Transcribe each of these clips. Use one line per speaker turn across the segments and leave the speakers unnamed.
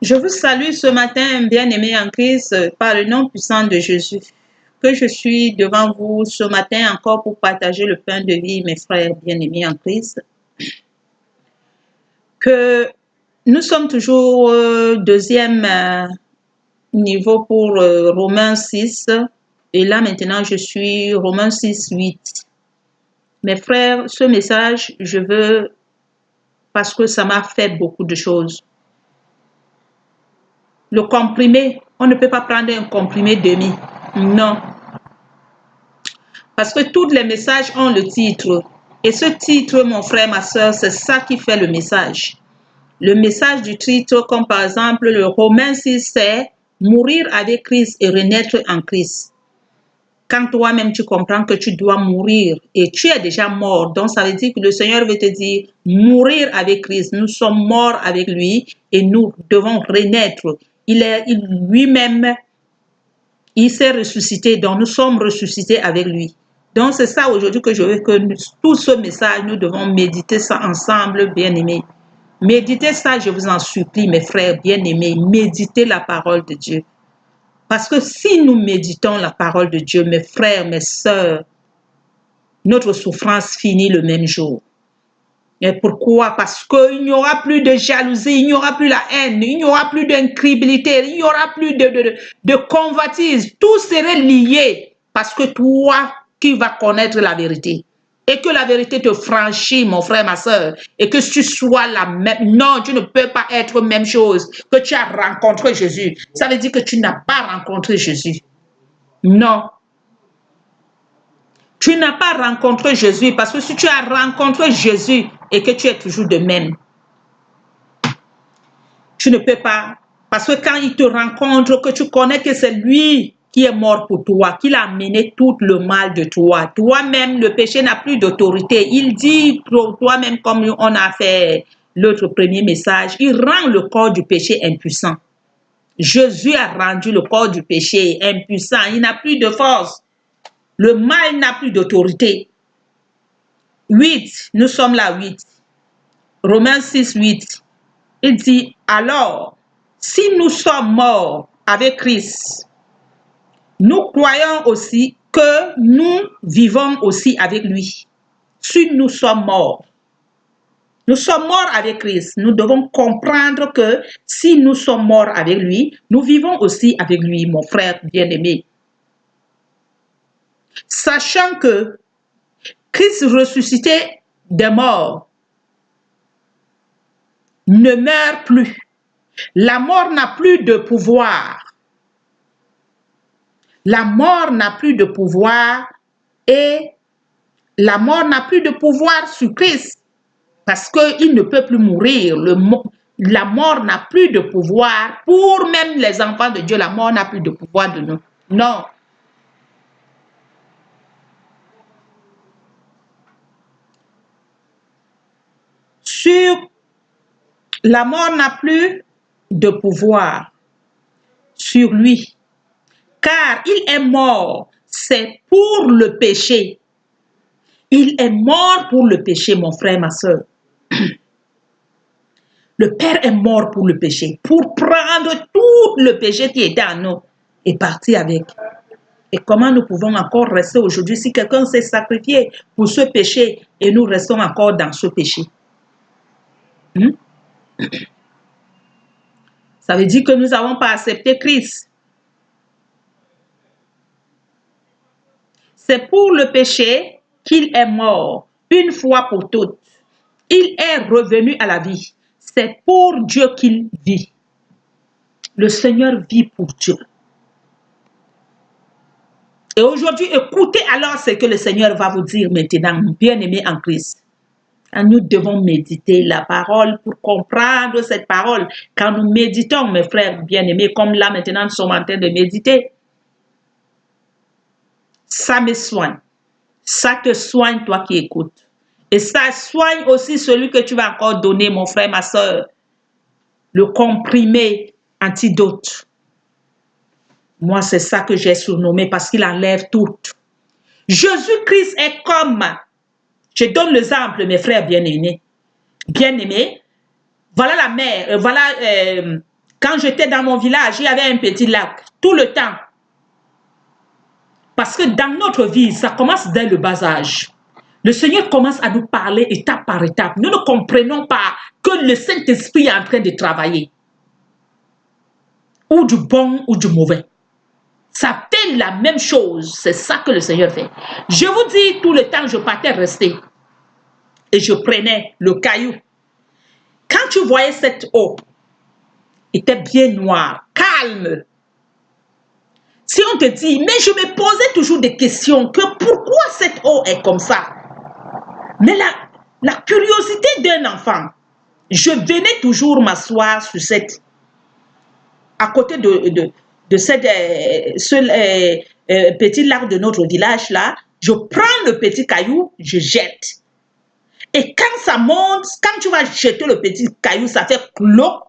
Je vous salue ce matin, bien-aimés en Christ, par le nom puissant de Jésus. Que je suis devant vous ce matin encore pour partager le pain de vie, mes frères bien-aimés en Christ. Que nous sommes toujours deuxième niveau pour Romains 6. Et là maintenant, je suis Romains 6, 8. Mes frères, ce message, je veux, parce que ça m'a fait beaucoup de choses. Le comprimé, on ne peut pas prendre un comprimé demi. Non. Parce que tous les messages ont le titre. Et ce titre, mon frère, ma soeur, c'est ça qui fait le message. Le message du titre, comme par exemple le Romains 6, c'est mourir avec Christ et renaître en Christ. Quand toi-même tu comprends que tu dois mourir et tu es déjà mort, donc ça veut dire que le Seigneur veut te dire mourir avec Christ. Nous sommes morts avec lui et nous devons renaître. Lui-même, il s'est ressuscité, donc nous sommes ressuscités avec lui. Donc c'est ça aujourd'hui que je veux que tout ce message, nous devons méditer ça ensemble, bien-aimés. Méditez ça, je vous en supplie, mes frères bien-aimés, méditez la parole de Dieu. Parce que si nous méditons la parole de Dieu, mes frères, mes sœurs, notre souffrance finit le même jour. Et pourquoi? Parce qu'il n'y aura plus de jalousie, il n'y aura plus la haine, il n'y aura plus d'incrédulité, il n'y aura plus de convoitise. Tout serait lié parce que toi qui vas connaître la vérité. Et que la vérité te franchit, mon frère, ma soeur. Et que tu sois la même. Non, tu ne peux pas être même chose que tu as rencontré Jésus. Ça veut dire que tu n'as pas rencontré Jésus. Non. Tu n'as pas rencontré Jésus parce que si tu as rencontré Jésus et que tu es toujours de même, tu ne peux pas. Parce que quand il te rencontre, que tu connais que c'est lui qui est mort pour toi, qu'il a amené tout le mal de toi. Toi-même, le péché n'a plus d'autorité. Il dit pour toi-même, comme on a fait l'autre premier message, il rend le corps du péché impuissant. Jésus a rendu le corps du péché impuissant. Il n'a plus de force. Le mal n'a plus d'autorité. 8, nous sommes là, 8. Romains 6, 8. Il dit, alors, si nous sommes morts avec Christ, nous croyons aussi que nous vivons aussi avec lui. Si nous sommes morts avec Christ. Nous devons comprendre que si nous sommes morts avec lui, nous vivons aussi avec lui, mon frère bien-aimé. Sachant que Christ ressuscité des morts ne meurt plus. La mort n'a plus de pouvoir. La mort n'a plus de pouvoir et la mort n'a plus de pouvoir sur Christ parce qu'il ne peut plus mourir. La mort n'a plus de pouvoir pour même les enfants de Dieu. La mort n'a plus de pouvoir de nous. Non. La mort n'a plus de pouvoir sur lui. Car il est mort, c'est pour le péché. Il est mort pour le péché, mon frère, ma soeur. Le Père est mort pour le péché, pour prendre tout le péché qui était en nous et partir avec. Et comment nous pouvons encore rester aujourd'hui si quelqu'un s'est sacrifié pour ce péché et nous restons encore dans ce péché? Ça veut dire que nous n'avons pas accepté Christ. C'est pour le péché qu'il est mort, une fois pour toutes. Il est revenu à la vie. C'est pour Dieu qu'il vit. Le Seigneur vit pour Dieu. Et aujourd'hui, écoutez alors ce que le Seigneur va vous dire maintenant, bien-aimés en Christ. Nous devons méditer la parole pour comprendre cette parole. Quand nous méditons, mes frères bien-aimés, comme là maintenant nous sommes en train de méditer, ça me soigne. Ça te soigne, toi qui écoutes. Et ça soigne aussi celui que tu vas encore donner, mon frère, ma soeur. Le comprimé antidote. Moi, c'est ça que j'ai surnommé parce qu'il enlève tout. Jésus-Christ est comme, je donne l'exemple, mes frères bien-aimés. Bien-aimés, voilà la mer, voilà Quand j'étais dans mon village, il y avait un petit lac, tout le temps. Parce que dans notre vie, ça commence dès le bas âge. Le Seigneur commence à nous parler étape par étape. Nous ne comprenons pas que le Saint-Esprit est en train de travailler. Ou du bon ou du mauvais. Ça fait la même chose. C'est ça que le Seigneur fait. Je vous dis, tout le temps, je partais rester. Et je prenais le caillou. Quand tu voyais cette eau, elle était bien noire, calme. Si on te dit, mais je me posais toujours des questions, que pourquoi cette eau est comme ça? Mais la curiosité d'un enfant, je venais toujours m'asseoir sur à côté de cette petit lac de notre village là, je prends le petit caillou, je jette. Et quand ça monte, quand tu vas jeter le petit caillou, ça fait cloc.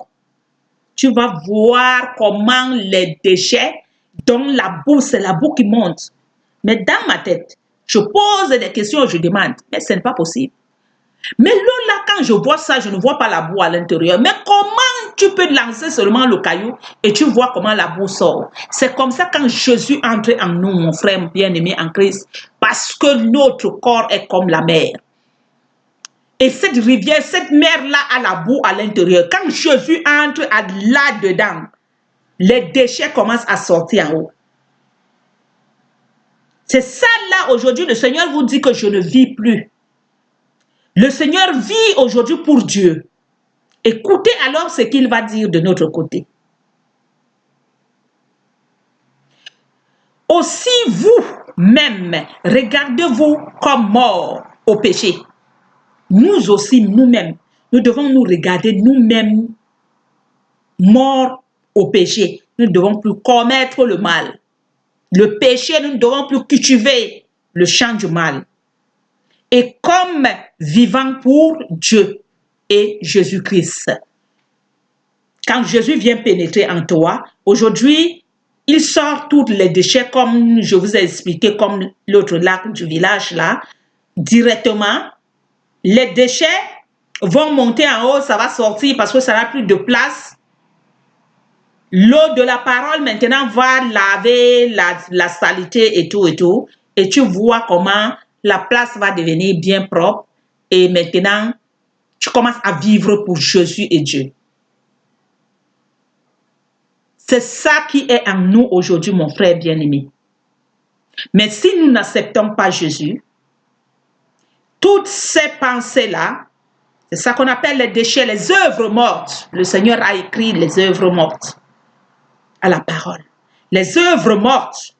Tu vas voir comment les déchets, dont la boue, c'est la boue qui monte. Mais dans ma tête, je pose des questions, je demande, mais ce n'est pas possible. Mais là, quand je vois ça, je ne vois pas la boue à l'intérieur. Mais comment tu peux lancer seulement le caillou et tu vois comment la boue sort? C'est comme ça quand Jésus entre en nous, mon frère bien-aimé en Christ, parce que notre corps est comme la mer. Et cette rivière, cette mer-là a la boue à l'intérieur. Quand Jésus entre là-dedans, les déchets commencent à sortir en haut. C'est ça là, aujourd'hui, le Seigneur vous dit que je ne vis plus. Le Seigneur vit aujourd'hui pour Dieu. Écoutez alors ce qu'il va dire de notre côté. Aussi vous-même, regardez-vous comme morts au péché. Nous aussi, nous-mêmes, nous devons nous regarder nous-mêmes morts au péché. Nous ne devons plus commettre le mal. Le péché, nous ne devons plus cultiver le champ du mal. Et comme vivant pour Dieu et Jésus-Christ. Quand Jésus vient pénétrer en toi, aujourd'hui, il sort tous les déchets, comme je vous ai expliqué, comme l'autre lac du village là, directement. Les déchets vont monter en haut, ça va sortir parce que ça n'a plus de place. L'eau de la parole maintenant va laver la saleté et tout et tout. Et tu vois comment la place va devenir bien propre. Et maintenant, tu commences à vivre pour Jésus et Dieu. C'est ça qui est en nous aujourd'hui, mon frère bien-aimé. Mais si nous n'acceptons pas Jésus, toutes ces pensées-là, c'est ça qu'on appelle les déchets, les œuvres mortes. Le Seigneur a écrit les œuvres mortes à la parole. Les œuvres mortes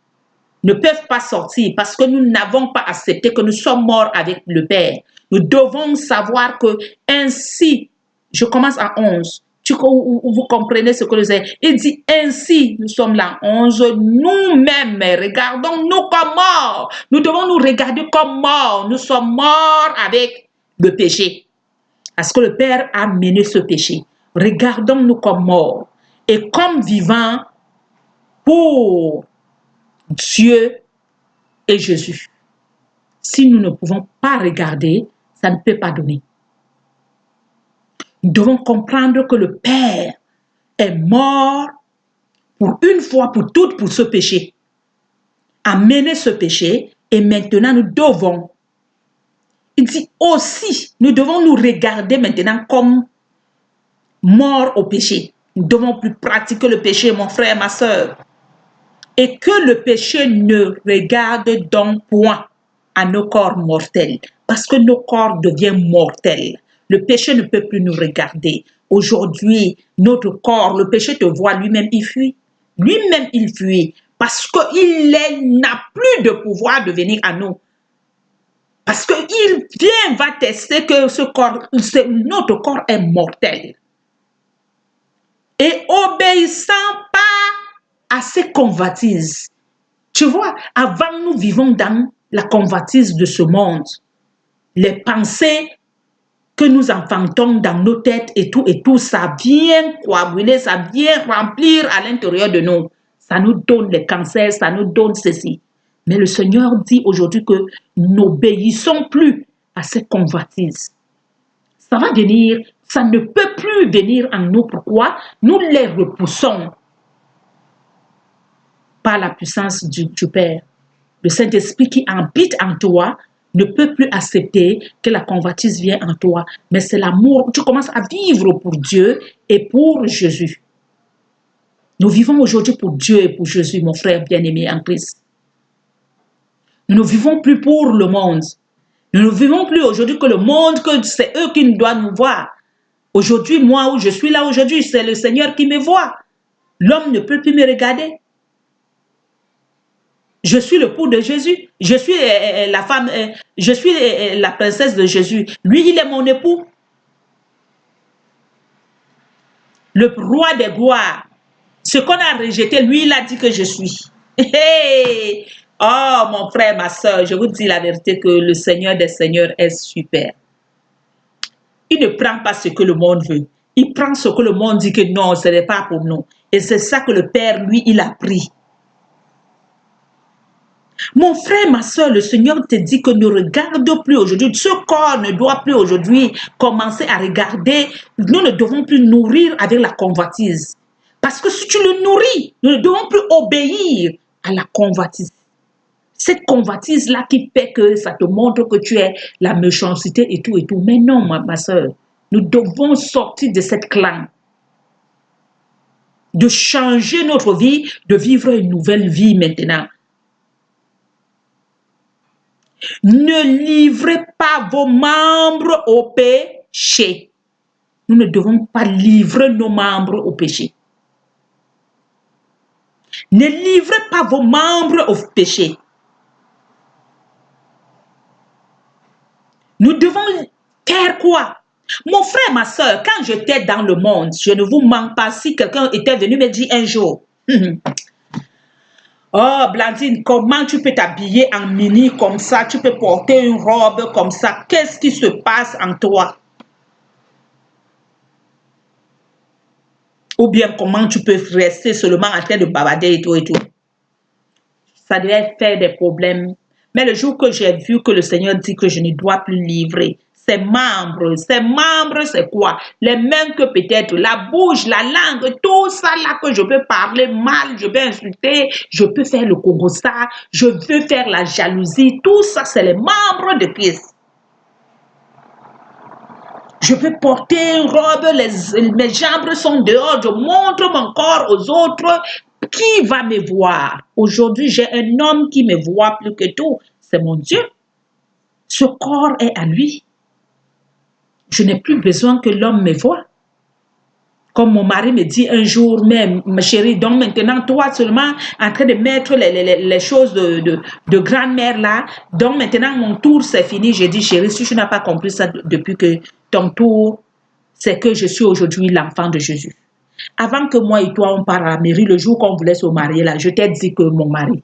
ne peuvent pas sortir parce que nous n'avons pas accepté que nous sommes morts avec le Père. Nous devons savoir que ainsi, je commence à 11, vous comprenez ce que je dis. Il dit ainsi, nous sommes là 11, nous-mêmes, regardons-nous comme morts. Nous devons nous regarder comme morts. Nous sommes morts avec le péché. Parce que le Père a mené ce péché. Regardons-nous comme morts et comme vivants pour Dieu et Jésus. Si nous ne pouvons pas regarder, ça ne peut pas donner. Nous devons comprendre que le Père est mort pour une fois pour toutes pour ce péché. A mené ce péché et maintenant nous devons. Il dit aussi, nous devons nous regarder maintenant comme morts au péché. Nous ne devons plus pratiquer le péché, mon frère, ma soeur. Et que le péché ne regarde donc point à nos corps mortels, parce que nos corps deviennent mortels. Le péché ne peut plus nous regarder. Aujourd'hui, notre corps, le péché te voit, lui-même il fuit. Lui-même il fuit, parce qu'il n'a plus de pouvoir de venir à nous. Parce qu'il vient, va tester que notre corps est mortel. Et obéissant pas à ces convoitises. Tu vois, avant nous vivons dans la convoitise de ce monde. Les pensées que nous enfantons dans nos têtes et tout, ça vient coaguler, ça vient remplir à l'intérieur de nous. Ça nous donne les cancers, ça nous donne ceci. Mais le Seigneur dit aujourd'hui que n'obéissons plus à ces convoitises. Ça va venir Ça ne peut plus venir en nous. Pourquoi? Nous les repoussons par la puissance du Père. Le Saint-Esprit qui habite en toi ne peut plus accepter que la convoitise vienne en toi. Mais c'est l'amour. Tu commences à vivre pour Dieu et pour Jésus. Nous vivons aujourd'hui pour Dieu et pour Jésus, mon frère bien-aimé en Christ. Nous ne vivons plus pour le monde. Nous ne vivons plus aujourd'hui que le monde, que c'est eux qui doivent nous voir. Aujourd'hui, moi, où je suis là aujourd'hui, c'est le Seigneur qui me voit. L'homme ne peut plus me regarder. Je suis le l'époux de Jésus. Je suis la femme, je suis la princesse de Jésus. Lui, il est mon époux. Le roi des gloires. Ce qu'on a rejeté, lui, il a dit que je suis. Hey! Oh, mon frère, ma soeur, je vous dis la vérité que le Seigneur des Seigneurs est super. Il ne prend pas ce que le monde veut. Il prend ce que le monde dit que non, ce n'est pas pour nous. Et c'est ça que le Père, lui, il a pris. Mon frère, ma soeur, le Seigneur te dit que ne regarde plus aujourd'hui. Ce corps ne doit plus aujourd'hui commencer à regarder. Nous ne devons plus nourrir avec la convoitise. Parce que si tu le nourris, nous ne devons plus obéir à la convoitise. Cette convoitise-là qui fait que ça te montre que tu es la méchanceté et tout et tout. Mais non, ma soeur, nous devons sortir de cette clan. De changer notre vie, de vivre une nouvelle vie maintenant. Ne livrez pas vos membres au péché. Nous ne devons pas livrer nos membres au péché. Ne livrez pas vos membres au péché. Nous devons faire quoi? Mon frère, ma soeur, quand j'étais dans le monde, je ne vous mens pas, si quelqu'un était venu me dire un jour, oh, Blandine, comment tu peux t'habiller en mini comme ça? Tu peux porter une robe comme ça. Qu'est-ce qui se passe en toi? Ou bien comment tu peux rester seulement en train de bavarder et tout et tout. Ça devait faire des problèmes. Mais le jour que j'ai vu que le Seigneur dit que je ne dois plus livrer ses membres, c'est quoi? Les mains que peut-être, la bouche, la langue, tout ça là que je peux parler mal, je peux insulter, je peux faire le congossa, je veux faire la jalousie, tout ça c'est les membres de Christ. Je peux porter une robe, mes jambes sont dehors, je montre mon corps aux autres. Qui va me voir? Aujourd'hui, j'ai un homme qui me voit plus que tout. C'est mon Dieu. Ce corps est à lui. Je n'ai plus besoin que l'homme me voie. Comme mon mari me dit un jour même, ma chérie, donc maintenant, toi seulement en train de mettre les choses de grand-mère là, donc maintenant mon tour c'est fini. J'ai dit, chérie, si tu n'as pas compris ça depuis que ton tour, c'est que je suis aujourd'hui l'enfant de Jésus. Avant que moi et toi on part à la mairie, le jour qu'on voulait se marier là, je t'ai dit que mon mari,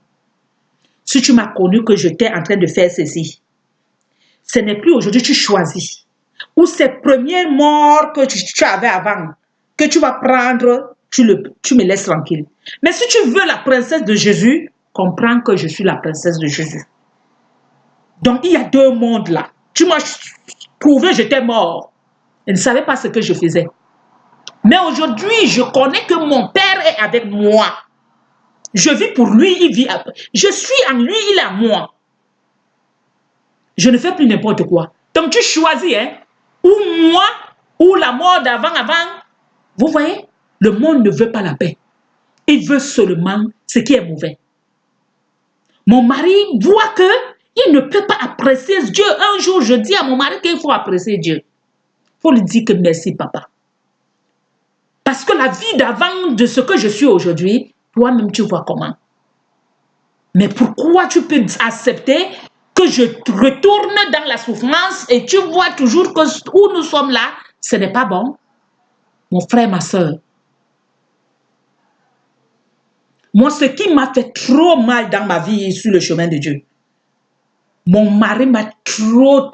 si tu m'as connu que j'étais en train de faire ceci, ce n'est plus aujourd'hui tu choisis. Ou ces premières morts que tu avais avant, que tu vas prendre, tu me laisses tranquille. Mais si tu veux la princesse de Jésus, comprends que je suis la princesse de Jésus. Donc il y a deux mondes là. Tu m'as trouvé, j'étais mort. Je ne savais pas ce que je faisais. Mais aujourd'hui, je connais que mon Père est avec moi. Je vis pour lui, il vit. Je suis en lui, il est en moi. Je ne fais plus n'importe quoi. Donc tu choisis, hein, ou moi, ou la mort d'avant. Vous voyez, le monde ne veut pas la paix. Il veut seulement ce qui est mauvais. Mon mari voit que il ne peut pas apprécier Dieu. Un jour, je dis à mon mari qu'il faut apprécier Dieu. Il faut lui dire que merci, papa. Parce que la vie d'avant de ce que je suis aujourd'hui, toi-même tu vois comment. Mais pourquoi tu peux accepter que je retourne dans la souffrance et tu vois toujours que où nous sommes là, ce n'est pas bon? Mon frère, ma soeur. Moi, ce qui m'a fait trop mal dans ma vie sur le chemin de Dieu, mon mari m'a trop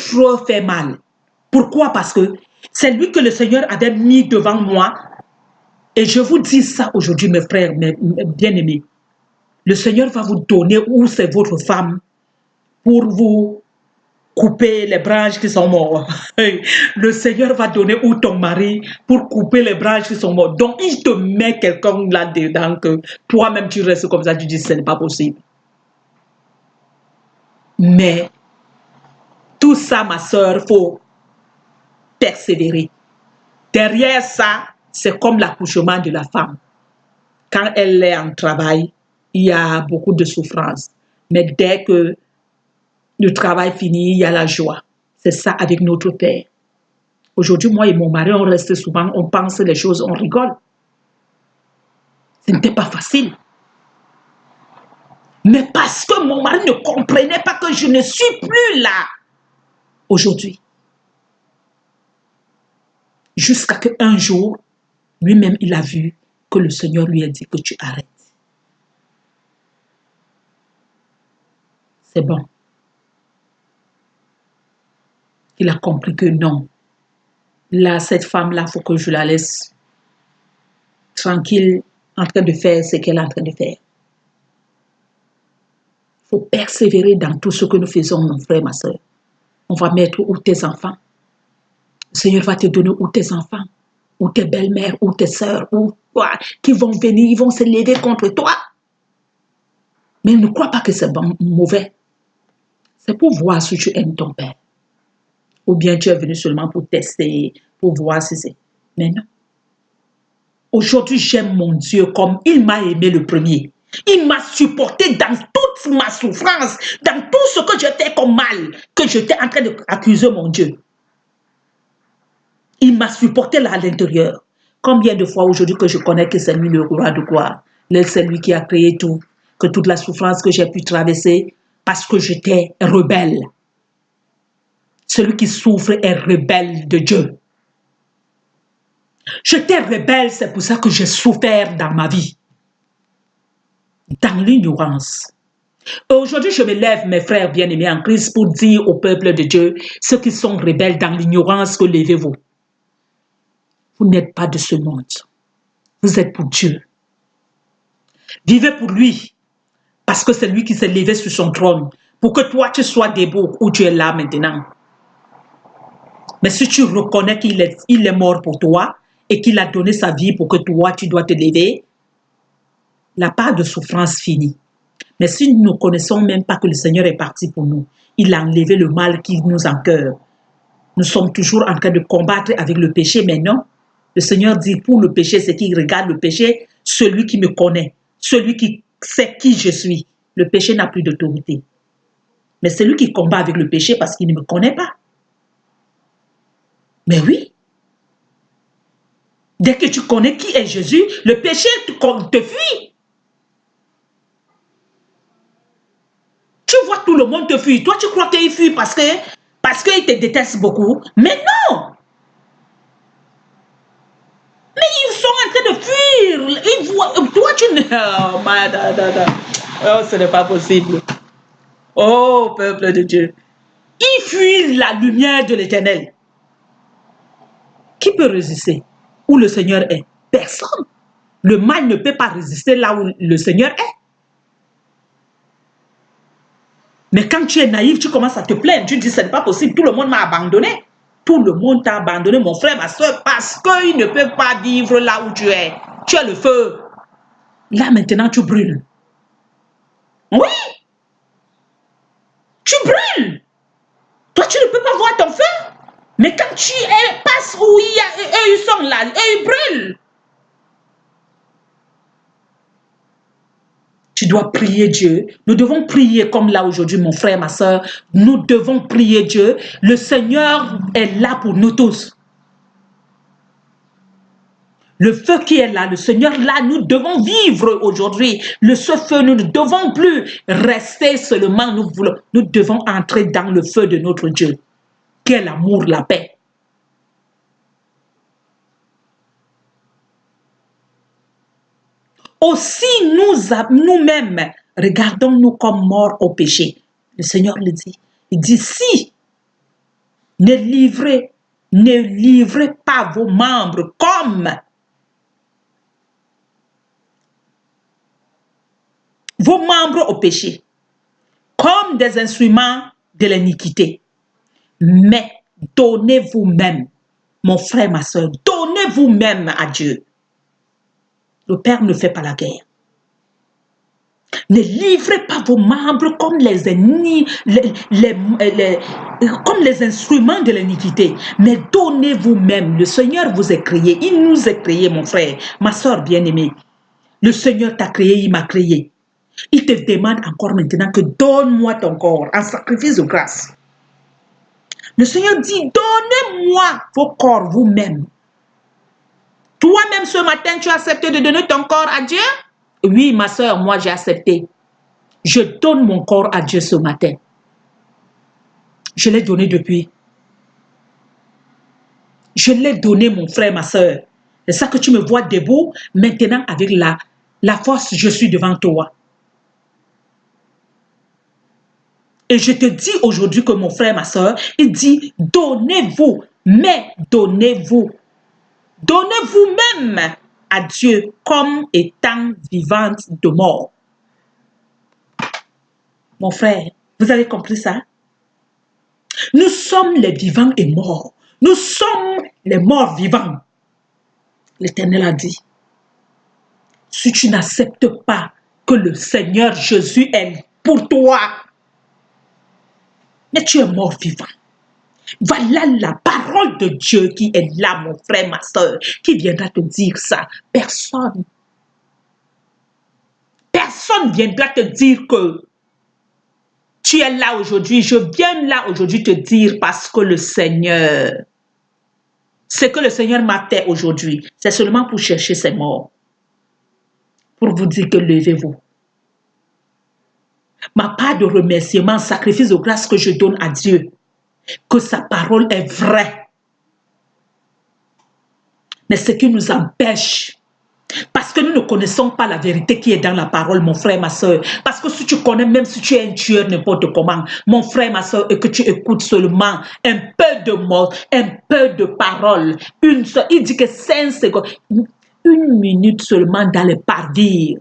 fait mal. Pourquoi? Parce que c'est lui que le Seigneur avait mis devant moi. Et je vous dis ça aujourd'hui, mes frères, mes bien-aimés. Le Seigneur va vous donner où c'est votre femme pour vous couper les branches qui sont mortes. Le Seigneur va donner ou ton mari pour couper les branches qui sont mortes. Donc, il te met quelqu'un là-dedans que toi-même tu restes comme ça, tu dis ce n'est pas possible. Mais tout ça, ma soeur, il faut persévérer. Derrière ça, c'est comme l'accouchement de la femme. Quand elle est en travail, il y a beaucoup de souffrance. Mais dès que le travail finit, il y a la joie. C'est ça avec notre Père. Aujourd'hui, moi et mon mari, on reste souvent, on pense les choses, on rigole. Ce n'était pas facile. Mais parce que mon mari ne comprenait pas que je ne suis plus là aujourd'hui. Jusqu'à qu'un jour, lui-même, il a vu que le Seigneur lui a dit que tu arrêtes. C'est bon. Il a compris que non. Là, cette femme-là, il faut que je la laisse tranquille en train de faire ce qu'elle est en train de faire. Il faut persévérer dans tout ce que nous faisons, mon frère, ma soeur. On va mettre où tes enfants. Le Seigneur va te donner où tes enfants, ou tes belles-mères, ou tes sœurs, ou quoi, qui vont venir, ils vont se lever contre toi. Mais ne crois pas que c'est mauvais. C'est pour voir si tu aimes ton Père. Ou bien tu es venu seulement pour tester, pour voir si c'est... Mais non. Aujourd'hui, j'aime mon Dieu comme il m'a aimé le premier. Il m'a supporté dans toute ma souffrance, dans tout ce que j'étais comme mal, que j'étais en train d'accuser mon Dieu. Il m'a supporté là à l'intérieur. Combien de fois aujourd'hui que je connais que c'est lui le roi de gloire, c'est lui qui a créé tout, que toute la souffrance que j'ai pu traverser parce que j'étais rebelle. Celui qui souffre est rebelle de Dieu. J'étais rebelle, c'est pour ça que j'ai souffert dans ma vie. Dans l'ignorance. Aujourd'hui, je me lève, mes frères bien-aimés en Christ, pour dire au peuple de Dieu, ceux qui sont rebelles dans l'ignorance, que levez-vous. Vous n'êtes pas de ce monde. Vous êtes pour Dieu. Vivez pour lui, parce que c'est lui qui s'est levé sur son trône, pour que toi, tu sois debout où tu es là maintenant. Mais si tu reconnais qu'il est mort pour toi et qu'il a donné sa vie pour que toi, tu dois te lever, la part de souffrance finit. Mais si nous ne connaissons même pas que le Seigneur est parti pour nous, il a enlevé le mal qui nous encoeur. Nous sommes toujours en train de combattre avec le péché, mais non. Le Seigneur dit pour le péché, c'est qui regarde le péché, celui qui me connaît, celui qui sait qui je suis. Le péché n'a plus d'autorité. Mais celui qui combat avec le péché parce qu'il ne me connaît pas. Mais oui. Dès que tu connais qui est Jésus, le péché te fuit. Tu vois tout le monde te fuit. Toi, tu crois qu'il fuit parce qu'il te déteste beaucoup. Mais non. Mais ils sont en train de fuir. Ils voient. Toi, tu ne... Oh, ce n'est pas possible. Oh, peuple de Dieu. Ils fuient la lumière de l'Éternel. Qui peut résister où le Seigneur est? Personne. Le mal ne peut pas résister là où le Seigneur est. Mais quand tu es naïf, tu commences à te plaindre. Tu dis, ce n'est pas possible. Tout le monde m'a abandonné. Tout le monde t'a abandonné, mon frère, ma soeur, parce qu'ils ne peuvent pas vivre là où tu es. Tu as le feu. Là, maintenant, tu brûles. Oui. Tu brûles. Toi, tu ne peux pas voir ton feu. Mais quand tu passes où ils sont là, et ils brûlent. Tu dois prier Dieu. Nous devons prier comme là aujourd'hui, mon frère, ma soeur. Nous devons prier Dieu. Le Seigneur est là pour nous tous. Le feu qui est là, le Seigneur là, nous devons vivre aujourd'hui. Ce feu, nous ne devons plus rester seulement, nous devons entrer dans le feu de notre Dieu, qui est l'amour, la paix. Aussi, nous-mêmes, regardons-nous comme morts au péché. Le Seigneur le dit. Il dit, si, ne livrez pas vos membres comme vos membres au péché, comme des instruments de l'iniquité. mais donnez vous-même, mon frère, ma soeur, donnez vous-même à Dieu. Le Père ne fait pas la guerre. Ne livrez pas vos membres comme les ennemis, comme les instruments de l'iniquité, mais donnez vous-même. Le Seigneur vous a créé, il nous a créé, mon frère, ma soeur bien-aimée. Le Seigneur t'a créé, il m'a créé. Il te demande encore maintenant que donne-moi ton corps en sacrifice de grâce. Le Seigneur dit, donnez-moi vos corps vous-même. Toi-même ce matin, tu as accepté de donner ton corps à Dieu? Oui, ma soeur, moi j'ai accepté. Je donne mon corps à Dieu ce matin. Je l'ai donné depuis. Je l'ai donné, mon frère, ma soeur. C'est ça que tu me vois debout. Maintenant, avec la force, je suis devant toi. Et je te dis aujourd'hui que mon frère, ma soeur, il dit, donnez-vous, mais donnez-vous. Donnez-vous-même à Dieu comme étant vivante de mort. Mon frère, vous avez compris ça? Nous sommes les vivants et morts. Nous sommes les morts vivants. L'Éternel a dit, si tu n'acceptes pas que le Seigneur Jésus est pour toi, mais tu es mort vivant. Voilà la parole de Dieu qui est là, mon frère, ma soeur, qui viendra te dire ça. Personne. Personne viendra te dire que tu es là aujourd'hui. Je viens là aujourd'hui te dire parce que le Seigneur, ce que le Seigneur m'a fait aujourd'hui, c'est seulement pour chercher ses morts. Pour vous dire que levez-vous. Ma part de remerciement, sacrifice de grâce que je donne à Dieu, que sa parole est vraie. Mais ce qui nous empêche, parce que nous ne connaissons pas la vérité qui est dans la parole, mon frère, ma soeur. Parce que si tu connais, même si tu es un tueur, n'importe comment, mon frère, ma soeur, et que tu écoutes seulement un peu de mots, un peu de parole, il dit que 5 secondes, 1 minute seulement dans le parvis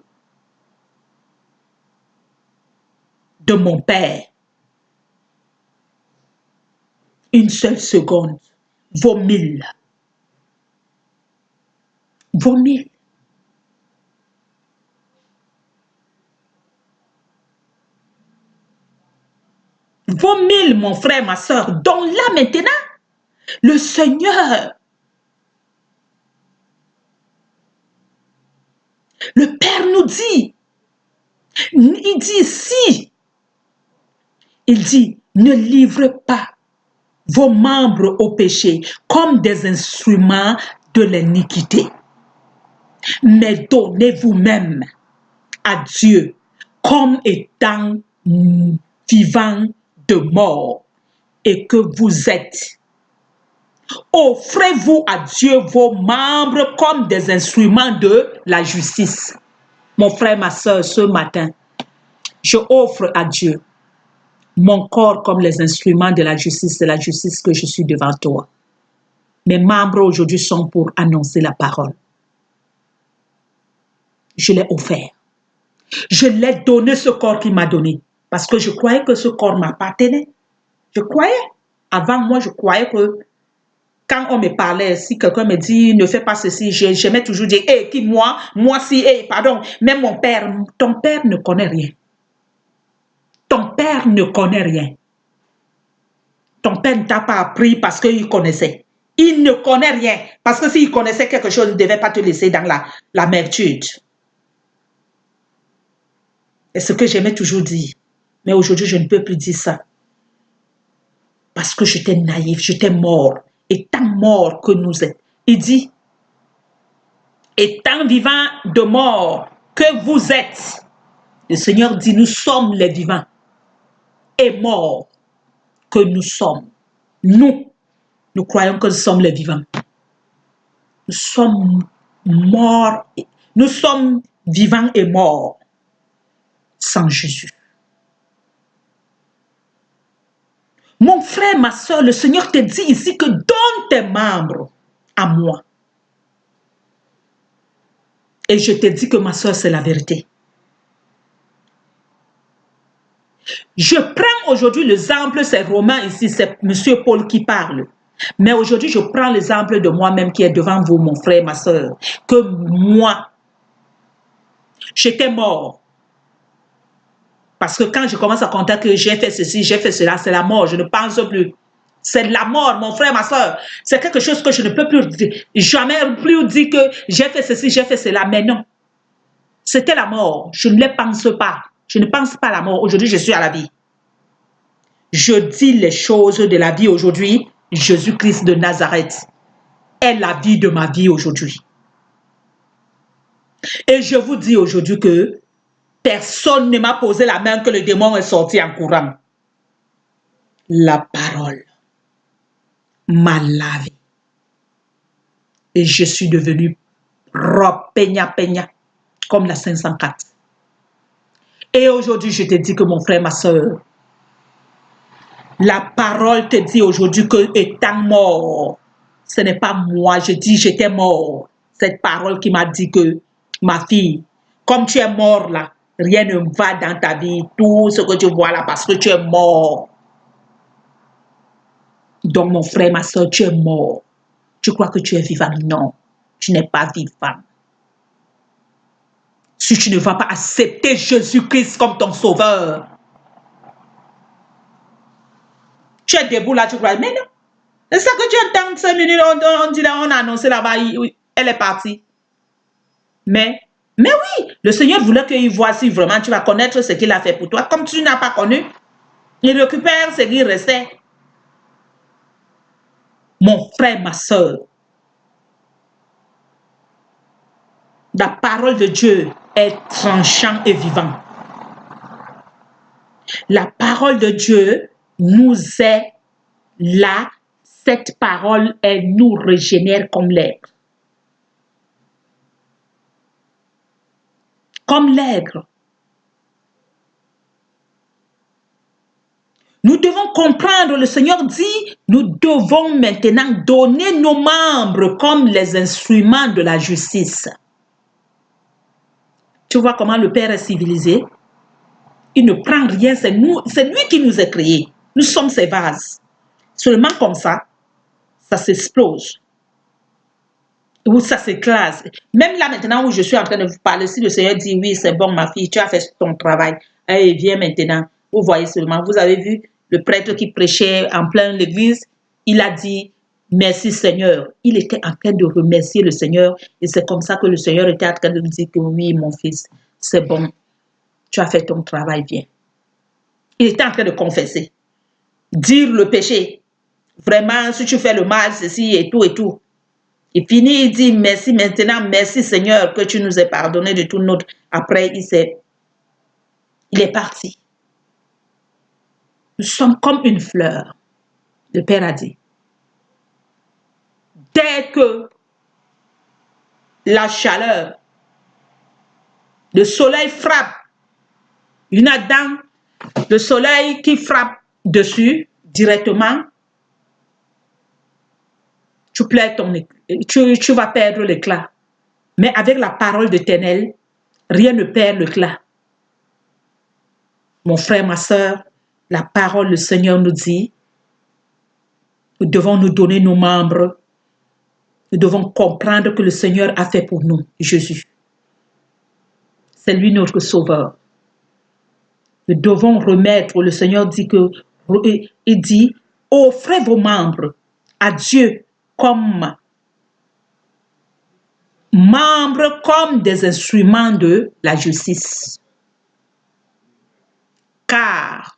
de mon Père. 1 seule seconde vaut 1000. Vaut 1000. Vaut 1000, mon frère, ma soeur. Donc là maintenant, le Seigneur, le Père nous dit, il dit si, il dit, ne livrez pas vos membres au péché comme des instruments de l'iniquité, mais donnez vous-même à Dieu comme étant vivant de mort et que vous êtes. Offrez-vous à Dieu vos membres comme des instruments de la justice. Mon frère, ma soeur, ce matin, je offre à Dieu mon corps comme les instruments de la justice que je suis devant toi. Mes membres aujourd'hui sont pour annoncer la parole. Je l'ai offert. Je l'ai donné ce corps qu'il m'a donné. Parce que je croyais que ce corps m'appartenait. Je croyais. Avant, moi, je croyais que quand on me parlait, si quelqu'un me dit ne fais pas ceci, j'aimais toujours dire hey, qui moi si, hey, pardon. Même mon père, ton père ne connaît rien. Ton père ne connaît rien. Ton père ne t'a pas appris parce qu'il connaissait. Il ne connaît rien. Parce que s'il connaissait quelque chose, il ne devait pas te laisser dans l'amertume. C'est ce que j'aimais toujours dire. Mais aujourd'hui, je ne peux plus dire ça. Parce que j'étais naïf, j'étais mort. Étant mort que nous êtes. Il dit, étant vivant de mort que vous êtes. Le Seigneur dit, nous sommes les vivants. Et morts que nous sommes. Nous croyons que nous sommes les vivants. Nous sommes morts. Nous sommes vivants et morts sans Jésus. Mon frère, ma soeur, le Seigneur te dit ici que donne tes membres à moi. Et je te dis que ma soeur, c'est la vérité. Je prends aujourd'hui l'exemple, c'est Romain ici, c'est M. Paul qui parle. Mais aujourd'hui, je prends l'exemple de moi-même qui est devant vous, mon frère, ma soeur. Que moi, j'étais mort. Parce que quand je commence à compter que j'ai fait ceci, j'ai fait cela, c'est la mort. Je ne pense plus. C'est la mort, mon frère, ma soeur. C'est quelque chose que je ne peux plus dire. Jamais plus dire que j'ai fait ceci, j'ai fait cela. Mais non. C'était la mort. Je ne le pense pas. Je ne pense pas à la mort. Aujourd'hui, je suis à la vie. Je dis les choses de la vie aujourd'hui. Jésus-Christ de Nazareth est la vie de ma vie aujourd'hui. Et je vous dis aujourd'hui que personne ne m'a posé la main que le démon est sorti en courant. La parole m'a lavé. Et je suis devenu propre, peigna, comme la 504. Et aujourd'hui, je te dis que mon frère, ma soeur, la parole te dit aujourd'hui que étant mort, ce n'est pas moi, je dis j'étais mort. Cette parole qui m'a dit que, ma fille, comme tu es mort là, rien ne va dans ta vie, tout ce que tu vois là, parce que tu es mort. Donc mon frère, ma soeur, tu es mort. Tu crois que tu es vivant? Non, tu n'es pas vivant. Si tu ne vas pas accepter Jésus-Christ comme ton sauveur, tu es debout là, tu crois, mais non. C'est ça que tu entends 5 minutes, on dit là, on a annoncé là-bas, elle est partie. Mais oui, le Seigneur voulait qu'il voie si vraiment tu vas connaître ce qu'il a fait pour toi. Comme tu n'as pas connu, il récupère ce qui restait. Mon frère, ma soeur, la parole de Dieu est tranchant et vivant. La parole de Dieu nous est là. Cette parole, elle nous régénère comme l'aigle. Comme l'aigle. Nous devons comprendre, le Seigneur dit, nous devons maintenant donner nos membres comme les instruments de la justice. Tu vois comment le Père est civilisé? Il ne prend rien, c'est lui qui nous a créés. Nous sommes ses vases. Seulement comme ça s'explose. Ou ça s'écrase. Même là maintenant où je suis en train de vous parler, si le Seigneur dit, oui, c'est bon ma fille, tu as fait ton travail, et viens maintenant. Vous voyez seulement, vous avez vu le prêtre qui prêchait en plein l'église, il a dit, merci Seigneur. Il était en train de remercier le Seigneur et c'est comme ça que le Seigneur était en train de lui dire que oui, mon fils, c'est bon, tu as fait ton travail, viens. Il était en train de confesser, dire le péché. Vraiment, si tu fais le mal, ceci et tout et tout. Et fini, il dit merci maintenant, merci Seigneur que tu nous aies pardonné de tout notre. Après, il est parti. Nous sommes comme une fleur, le Père a dit. Dès que la chaleur, le soleil frappe, une dent, le soleil qui frappe dessus directement, tu vas perdre l'éclat. Mais avec la parole d'Éternel, rien ne perd l'éclat. Mon frère, ma soeur, la parole, le Seigneur nous dit, nous devons nous donner nos membres. Nous devons comprendre que le Seigneur a fait pour nous, Jésus. C'est lui notre sauveur. Nous devons remettre, le Seigneur dit que, il dit, offrez vos membres à Dieu comme membres, comme des instruments de la justice. Car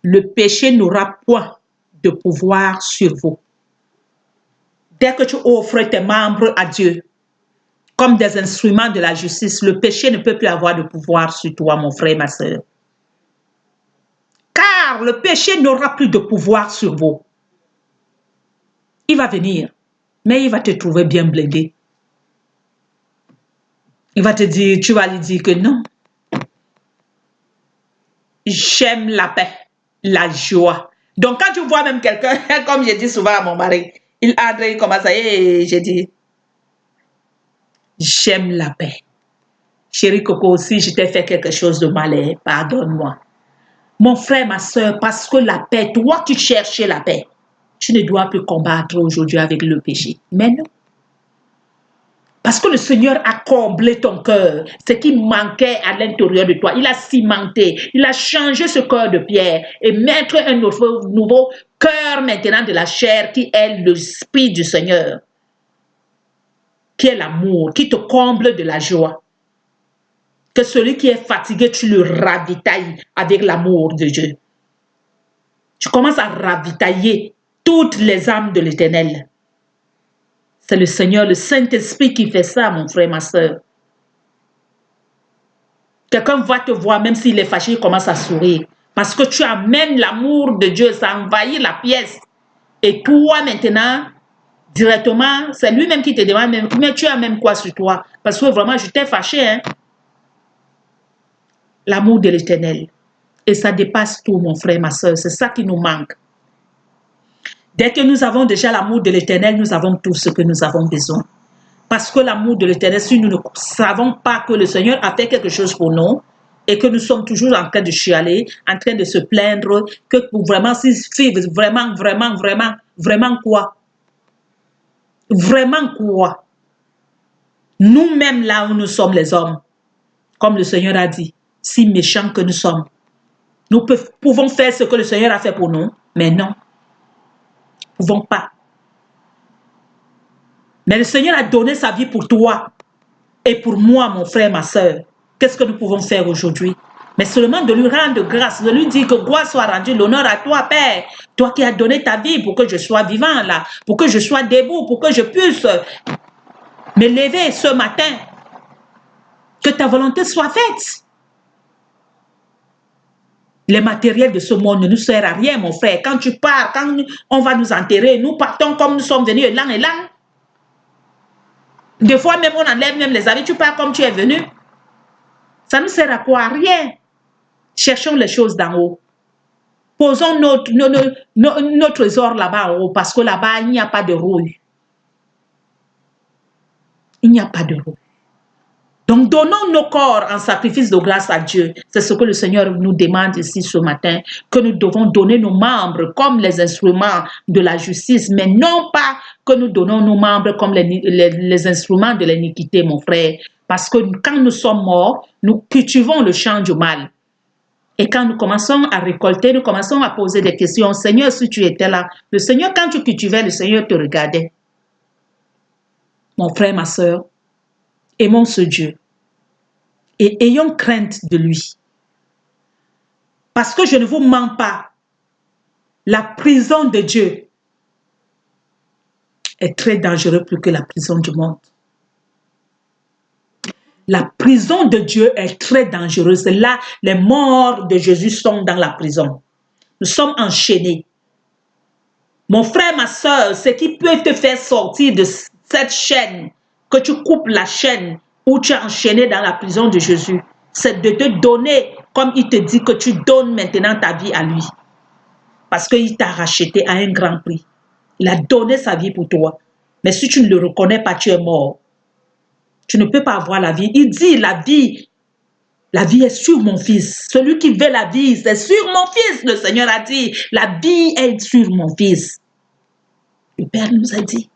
le péché n'aura point de pouvoir sur vous. Dès que tu offres tes membres à Dieu comme des instruments de la justice, le péché ne peut plus avoir de pouvoir sur toi, mon frère, ma soeur. Car le péché n'aura plus de pouvoir sur vous. Il va venir, mais il va te trouver bien blindé. Il va te dire, tu vas lui dire que non. J'aime la paix, la joie. Donc quand tu vois même quelqu'un, comme je dis souvent à mon mari, il commence à dire, j'ai dit, j'aime la paix. Chérie Coco, si je t'ai fait quelque chose de mal, pardonne-moi. Mon frère, ma soeur, parce que la paix, toi qui cherchais la paix, tu ne dois plus combattre aujourd'hui avec le péché. Mais non. Parce que le Seigneur a comblé ton cœur, ce qui manquait à l'intérieur de toi. Il a cimenté, il a changé ce cœur de pierre et mettre un nouveau cœur maintenant de la chair qui est l'esprit du Seigneur, qui est l'amour, qui te comble de la joie. Que celui qui est fatigué, tu le ravitailles avec l'amour de Dieu. Tu commences à ravitailler toutes les âmes de l'Éternel. C'est le Seigneur, le Saint-Esprit qui fait ça, mon frère, ma soeur. Quelqu'un va te voir, même s'il est fâché, il commence à sourire. Parce que tu amènes l'amour de Dieu, ça envahit la pièce. Et toi, maintenant, directement, c'est lui-même qui te demande, mais tu as même quoi sur toi? Parce que vraiment, je t'ai fâché, hein? L'amour de l'Éternel. Et ça dépasse tout, mon frère, ma soeur. C'est ça qui nous manque. Dès que nous avons déjà l'amour de l'Éternel, nous avons tout ce que nous avons besoin. Parce que l'amour de l'Éternel, si nous ne savons pas que le Seigneur a fait quelque chose pour nous et que nous sommes toujours en train de chialer, en train de se plaindre, que pour vraiment, vraiment quoi? Vraiment quoi? Nous-mêmes là où nous sommes les hommes, comme le Seigneur a dit, si méchants que nous sommes, nous pouvons faire ce que le Seigneur a fait pour nous, mais non, nous ne pouvons pas. Mais le Seigneur a donné sa vie pour toi et pour moi, mon frère, ma soeur. Qu'est-ce que nous pouvons faire aujourd'hui? Mais seulement de lui rendre grâce, de lui dire que gloire soit rendue, l'honneur à toi, Père. Toi qui as donné ta vie pour que je sois vivant là, pour que je sois debout, pour que je puisse me lever ce matin. Que ta volonté soit faite. Les matériels de ce monde ne nous servent à rien, mon frère. Quand tu pars, quand on va nous enterrer, nous partons comme nous sommes venus, élan, élan. Des fois même, on enlève même les habits, tu pars comme tu es venu. Ça ne sert à quoi? À rien. Cherchons les choses d'en haut. Posons nos trésors là-bas en haut, parce que là-bas, il n'y a pas de rouille. Il n'y a pas de rouille. Donc, donnons nos corps en sacrifice de grâce à Dieu. C'est ce que le Seigneur nous demande ici ce matin, que nous devons donner nos membres comme les instruments de la justice, mais non pas que nous donnons nos membres comme les instruments de l'iniquité, mon frère. Parce que quand nous sommes morts, nous cultivons le champ du mal. Et quand nous commençons à récolter, nous commençons à poser des questions. Seigneur, si tu étais là, le Seigneur, quand tu cultivais, le Seigneur te regardait. Mon frère, ma soeur, aimons ce Dieu et ayons crainte de lui. Parce que je ne vous mens pas, la prison de Dieu est très dangereuse plus que la prison du monde. La prison de Dieu est très dangereuse. Là, les morts de Jésus sont dans la prison. Nous sommes enchaînés. Mon frère, ma soeur, ce qui peut te faire sortir de cette chaîne, que tu coupes la chaîne où tu es enchaîné dans la prison de Jésus, c'est de te donner, comme il te dit que tu donnes maintenant ta vie à lui. Parce qu'il t'a racheté à un grand prix. Il a donné sa vie pour toi. Mais si tu ne le reconnais pas, tu es mort. Tu ne peux pas avoir la vie. Il dit la vie est sur mon fils. Celui qui veut la vie, c'est sur mon fils. Le Seigneur a dit, la vie est sur mon fils. Le Père nous a dit.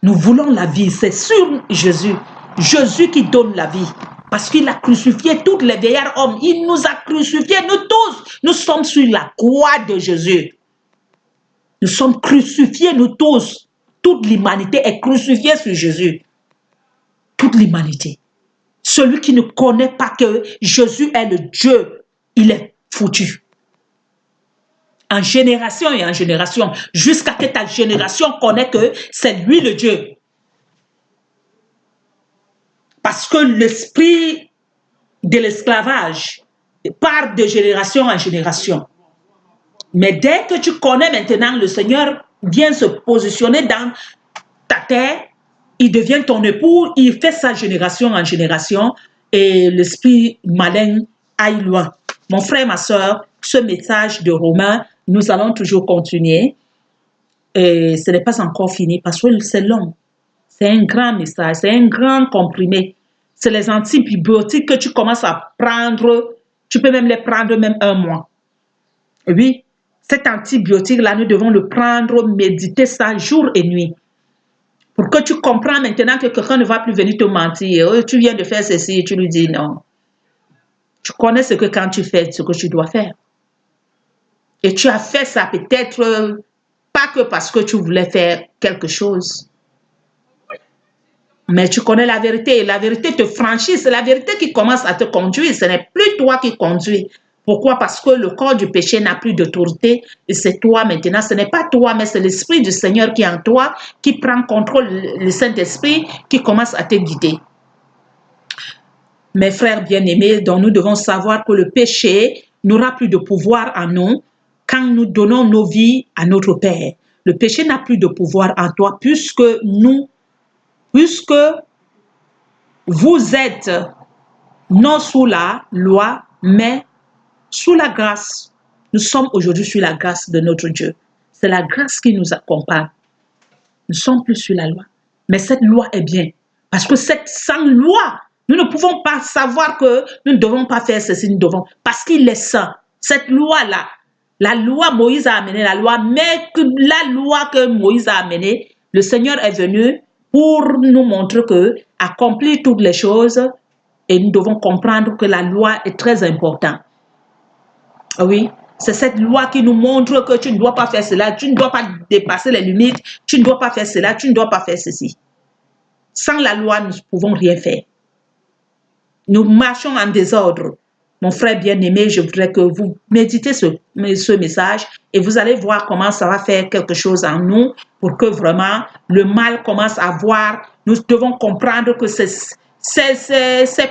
Nous voulons la vie, c'est sur Jésus. Jésus qui donne la vie. Parce qu'il a crucifié tous les vieillards hommes. Il nous a crucifiés, nous tous. Nous sommes sur la croix de Jésus. Nous sommes crucifiés, nous tous. Toute l'humanité est crucifiée sur Jésus. Toute l'humanité. Celui qui ne connaît pas que Jésus est le Dieu, il est foutu. En génération et en génération, jusqu'à que ta génération connaisse que c'est lui le Dieu. Parce que l'esprit de l'esclavage part de génération en génération. Mais dès que tu connais maintenant, le Seigneur vient se positionner dans ta terre, il devient ton époux, il fait sa génération en génération et l'esprit malin aille loin. Mon frère, ma soeur, ce message de Romains, nous allons toujours continuer. Et ce n'est pas encore fini parce que c'est long. C'est un grand message, c'est un grand comprimé. C'est les antibiotiques que tu commences à prendre. Tu peux même les prendre même un mois. Oui, cet antibiotique-là, nous devons le prendre, méditer ça jour et nuit. Pour que tu comprends maintenant que quelqu'un ne va plus venir te mentir. Oh, tu viens de faire ceci et tu lui dis non. Tu connais ce que quand tu fais, ce que tu dois faire. Et tu as fait ça peut-être pas que parce que tu voulais faire quelque chose. Mais tu connais la vérité. La vérité te franchit. C'est la vérité qui commence à te conduire. Ce n'est plus toi qui conduis. Pourquoi? Parce que le corps du péché n'a plus d'autorité. Et c'est toi maintenant. Ce n'est pas toi, mais c'est l'Esprit du Seigneur qui est en toi, qui prend contrôle, le Saint-Esprit, qui commence à te guider. Mes frères bien-aimés, donc nous devons savoir que le péché n'aura plus de pouvoir en nous quand nous donnons nos vies à notre Père. Le péché n'a plus de pouvoir en toi puisque vous êtes non sous la loi, mais sous la grâce. Nous sommes aujourd'hui sur la grâce de notre Dieu. C'est la grâce qui nous accompagne. Nous ne sommes plus sur la loi. Mais cette loi est bien. Parce que sans loi, nous ne pouvons pas savoir que nous ne devons pas faire ceci, nous devons. Parce qu'il est saint. Cette loi-là, la loi Moïse a amené la loi, mais que la loi que Moïse a amenée, le Seigneur est venu pour nous montrer que accomplir toutes les choses, et nous devons comprendre que la loi est très importante. Oui, c'est cette loi qui nous montre que tu ne dois pas faire cela, tu ne dois pas dépasser les limites, tu ne dois pas faire cela, tu ne dois pas faire ceci. Sans la loi, nous ne pouvons rien faire. Nous marchons en désordre. Mon frère bien-aimé, je voudrais que vous méditez ce message et vous allez voir comment ça va faire quelque chose en nous pour que vraiment le mal commence à voir. Nous devons comprendre que ces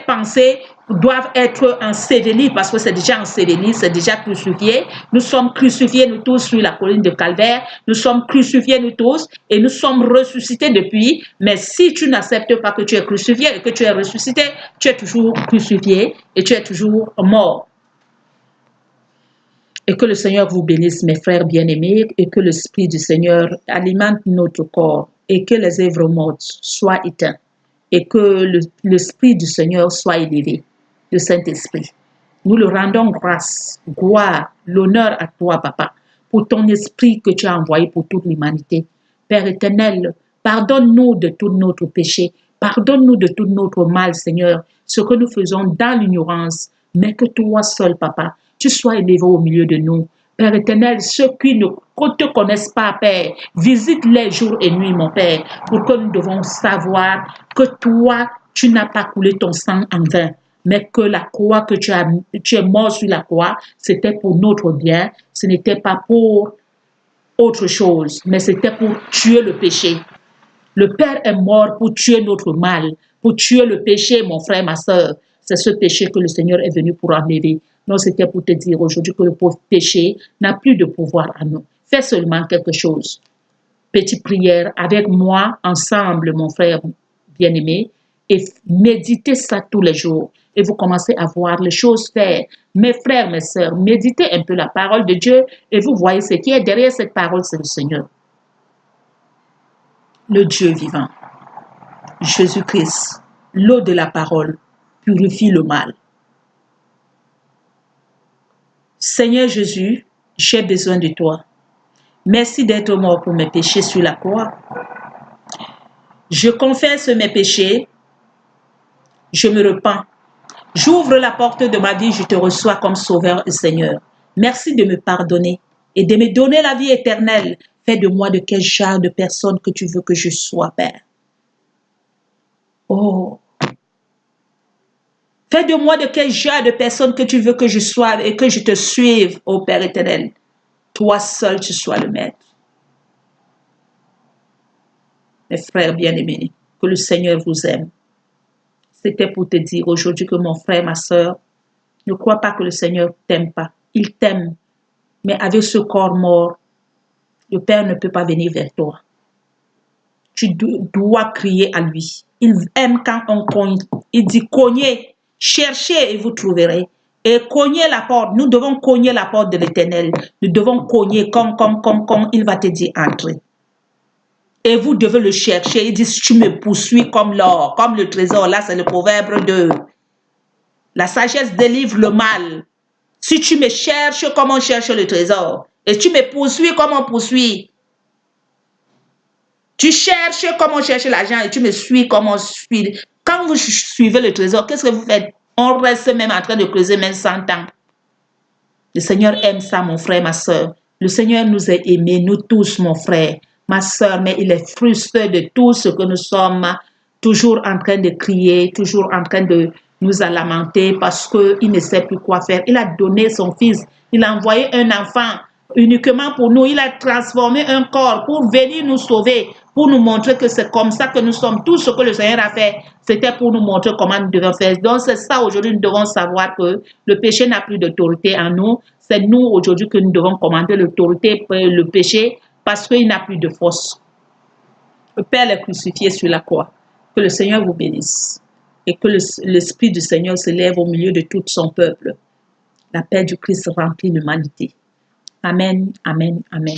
pensées doivent être ensevelies parce que c'est déjà enseveli, c'est déjà crucifié. Nous sommes crucifiés nous tous sur la colline de Calvaire. Nous sommes crucifiés nous tous et nous sommes ressuscités depuis. Mais si tu n'acceptes pas que tu es crucifié et que tu es ressuscité, tu es toujours crucifié et tu es toujours mort. Et que le Seigneur vous bénisse, mes frères bien-aimés, et que l'Esprit du Seigneur alimente notre corps et que les œuvres mortes soient éteintes et que l'Esprit du Seigneur soit élevé, le Saint-Esprit. Nous le rendons grâce, gloire, l'honneur à toi, Papa, pour ton esprit que tu as envoyé pour toute l'humanité. Père éternel, pardonne-nous de tout notre péché, pardonne-nous de tout notre mal, Seigneur, ce que nous faisons dans l'ignorance, mais que toi seul, Papa, tu sois élevé au milieu de nous. Père éternel, ceux qui ne te connaissent pas, Père, visite-les jour et nuit, mon Père, pour que nous devons savoir que toi, tu n'as pas coulé ton sang en vain, mais que la croix que tu es mort sur la croix, c'était pour notre bien, ce n'était pas pour autre chose, mais c'était pour tuer le péché. Le Père est mort pour tuer notre mal, pour tuer le péché, mon frère, ma soeur. C'est ce péché que le Seigneur est venu pour enlever. Non, c'était pour te dire aujourd'hui que le pauvre péché n'a plus de pouvoir à nous. Fais seulement quelque chose. Petite prière avec moi, ensemble, mon frère bien-aimé, et méditez ça tous les jours. Et vous commencez à voir les choses faire. Mes frères, mes sœurs, méditez un peu la parole de Dieu et vous voyez ce qui est derrière cette parole, c'est le Seigneur. Le Dieu vivant. Jésus-Christ, l'eau de la parole, purifie le mal. Seigneur Jésus, j'ai besoin de toi. Merci d'être mort pour mes péchés sur la croix. Je confesse mes péchés. Je me repens. J'ouvre la porte de ma vie, je te reçois comme Sauveur et Seigneur. Merci de me pardonner et de me donner la vie éternelle. Fais de moi de quel genre de personne que tu veux que je sois, Père. Oh. Fais de moi de quel genre de personne que tu veux que je sois et que je te suive, ô Père éternel. Toi seul, tu sois le maître. Mes frères bien-aimés, que le Seigneur vous aime. C'était pour te dire aujourd'hui que mon frère, ma soeur, ne crois pas que le Seigneur t'aime pas. Il t'aime. Mais avec ce corps mort, le Père ne peut pas venir vers toi. Tu dois crier à lui. Il aime quand on cogne. Il dit cognez, cherchez et vous trouverez. Et cognez la porte. Nous devons cogner la porte de l'Éternel. Nous devons cogner comme il va te dire entrer. Et vous devez le chercher. Il dit, si tu me poursuis comme l'or, comme le trésor. Là, c'est le proverbe 2. La sagesse délivre le mal. Si tu me cherches comme on cherche le trésor, et tu me poursuis comme on poursuit, tu cherches comme on cherche l'argent et tu me suis comme on suit. Quand vous suivez le trésor, qu'est-ce que vous faites? On reste même en train de creuser même 100 ans. Le Seigneur aime ça, mon frère, ma soeur. Le Seigneur nous a aimés, nous tous, mon frère, ma soeur, mais il est frustré de tout ce que nous sommes toujours en train de crier, toujours en train de nous lamenter parce qu'il ne sait plus quoi faire. Il a donné son fils, il a envoyé un enfant uniquement pour nous. Il a transformé un corps pour venir nous sauver, pour nous montrer que c'est comme ça que nous sommes. Tout ce que le Seigneur a fait, c'était pour nous montrer comment nous devons faire. Donc c'est ça aujourd'hui, nous devons savoir que le péché n'a plus d'autorité en nous. C'est nous aujourd'hui que nous devons commander l'autorité, le péché, parce qu'il n'a plus de force. Le Père est crucifié sur la croix. Que le Seigneur vous bénisse et que l'Esprit du Seigneur se lève au milieu de tout son peuple. La paix du Christ remplit l'humanité. Amen, amen, amen.